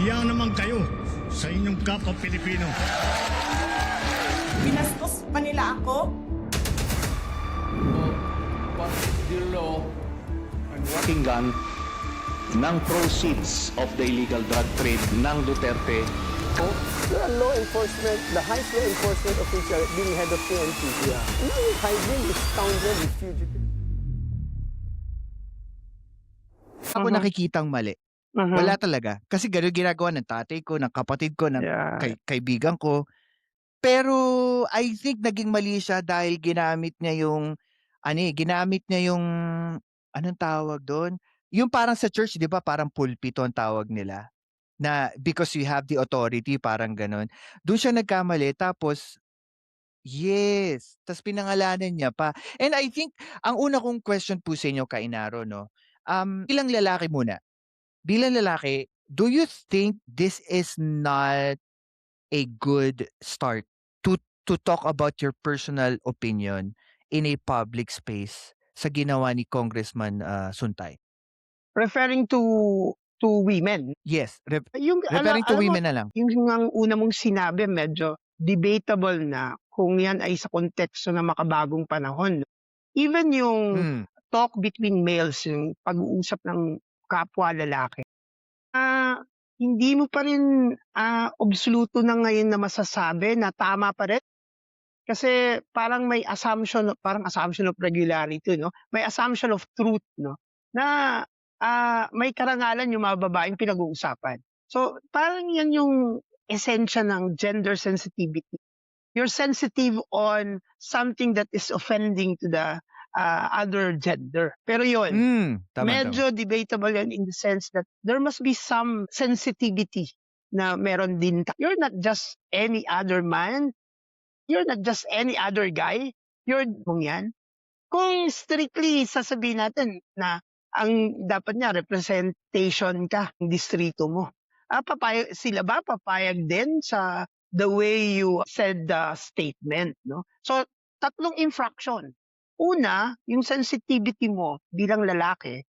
Hiya naman kayo sa inyong kapwa Pilipino. Binastos pa nila ako. But the law and what Pakinggan ng proceeds of the illegal drug trade ng Duterte. The law enforcement, the highest law enforcement official being head of PNP. Yeah. Now you're hiding this scoundrel, this fugitive. Ako nakikitang mali. Wala talaga. Kasi gano'n ginagawa ng tatay ko, ng kapatid ko, ng kaibigan ko. Pero I think naging mali siya dahil ginamit niya yung, anong tawag doon? Yung parang sa church, di ba, parang pulpito ang tawag nila. Na because you have the authority, parang gano'n. Doon siya nagkamali, tapos, yes, tapos pinangalanan niya pa. And I think, ang una kong question po sa inyo, Kainaro, no? Bilang lalaki muna, bilang lalaki, do you think this is not a good start to talk about your personal opinion in a public space sa ginawa ni Congressman Suntay? Referring to women. Yes, Yung, referring to alam mo, women na lang. yung ang una mong sinabi, medyo debatable na kung yan ay sa konteksto ng makabagong panahon. Even yung talk between males, yung pag-uusap ng kapwa lalaki, hindi mo pa rin absoluto na ngayon na masasabi na tama pa rin. Kasi parang may assumption of regularity, no? May assumption of truth, no? Na may karangalan yung mga babaeng pinag-uusapan. So parang yan yung esensya ng gender sensitivity. You're sensitive on something that is offending to the other gender. Pero yun, medyo debatable yan in the sense that there must be some sensitivity na meron din. You're not just any other man. You're not just any other guy. You're yan. Kung strictly sasabihin natin na ang dapat niya representation ka ng distrito mo. Sila ba papayag din sa the way you said the statement, no? So, tatlong infraction. Una, yung sensitivity mo bilang lalaki.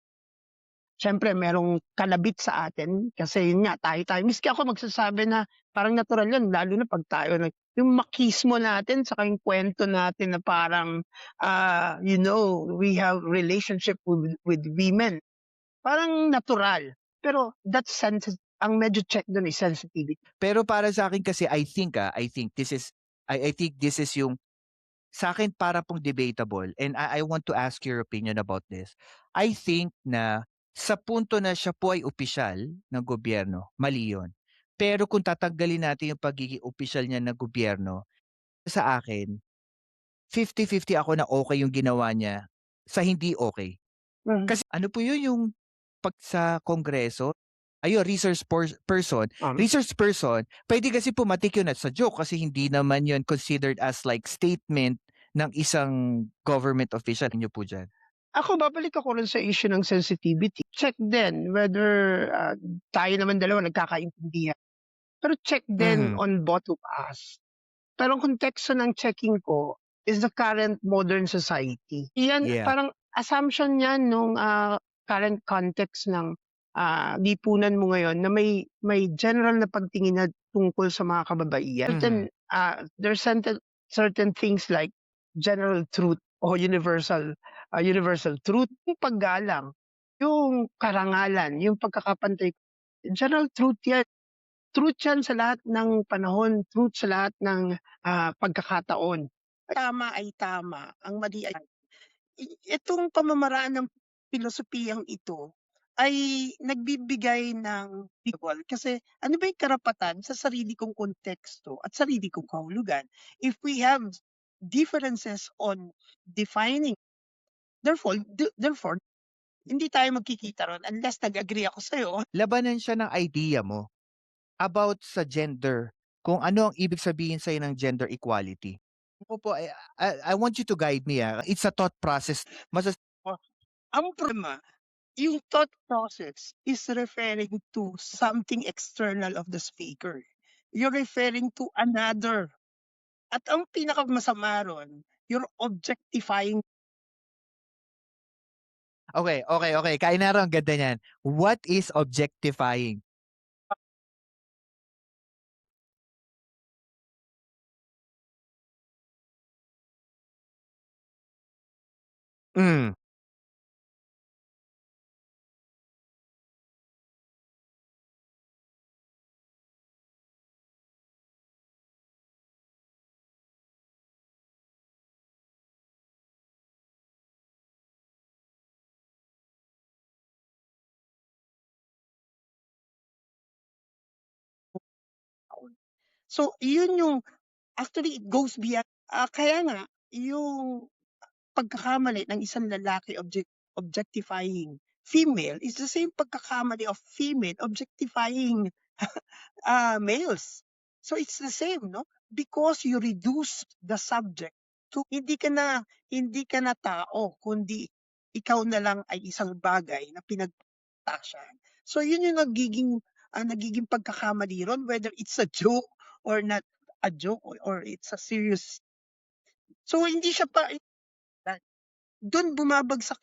Siyempre, merong kalabit sa atin kasi yun nga, tayo. Miski ako magsasabi na parang natural yun, lalo na pag tayo, yung makismo natin sa yung kwento natin na parang, we have relationship with women. Parang natural. Pero that's ang medyo check doon is sensitivity. Pero para sa akin kasi, I think this is yung, sa akin para pong debatable, and I want to ask your opinion about this. I think na sa punto na siya po ay opisyal ng gobyerno, mali yun. Pero kung tatanggalin natin yung pagiging opisyal niya ng gobyerno, sa akin, 50-50 ako na okay yung ginawa niya sa hindi okay. Kasi ano po yun yung pag sa Kongreso, research person, pwede kasi pumatik yun at sa joke kasi hindi naman yun considered as like statement ng isang government official. Niyo po dyan. Ako, babalik ako rin sa issue ng sensitivity. Check din whether tayo naman dalawa nagkakaintindihan. Pero check din on both of us. Pero ang konteksto ng checking ko is the current modern society. Yan, parang assumption yan nung current context ng lipunan mo ngayon na may general na pagtingin na tungkol sa mga kababaihan. There's certain things like general truth o universal truth, yung paggalang, yung karangalan, yung pagkakapantay. General truth yan. Truth yan sa lahat ng panahon, truth sa lahat ng pagkakataon. Tama ay tama, ang mali ay... Itong pamamaraan ng filosofiyang ito ay nagbibigay ng equal. Kasi ano ba yung karapatan sa sarili kong konteksto at sarili kong kahulugan? If we have differences on defining, therefore, hindi tayo magkikita ron unless nag-agree ako sa'yo. Labanan siya ng idea mo about sa gender, kung ano ang ibig sabihin sa'yo ng gender equality. I want you to guide me. It's a thought process. Ang problema, yung thought process is referring to something external of the speaker. You're referring to another. At ang pinakamasama ron, you're objectifying. Okay. Kainaro, ang ganda niyan. What is objectifying? Hmm. So, yun yung actually it goes beyond kaya nga yung pagkakamali ng isang lalaki objectifying female is the same pagkakamali of female objectifying males. So it's the same, no? Because you reduce the subject to hindi ka na tao, kundi ikaw na lang ay isang bagay na pinagtasyan. So yun yung nagiging pagkakamali ron, whether it's a joke or not a joke or it's a serious. So hindi siya pa doon bumabagsak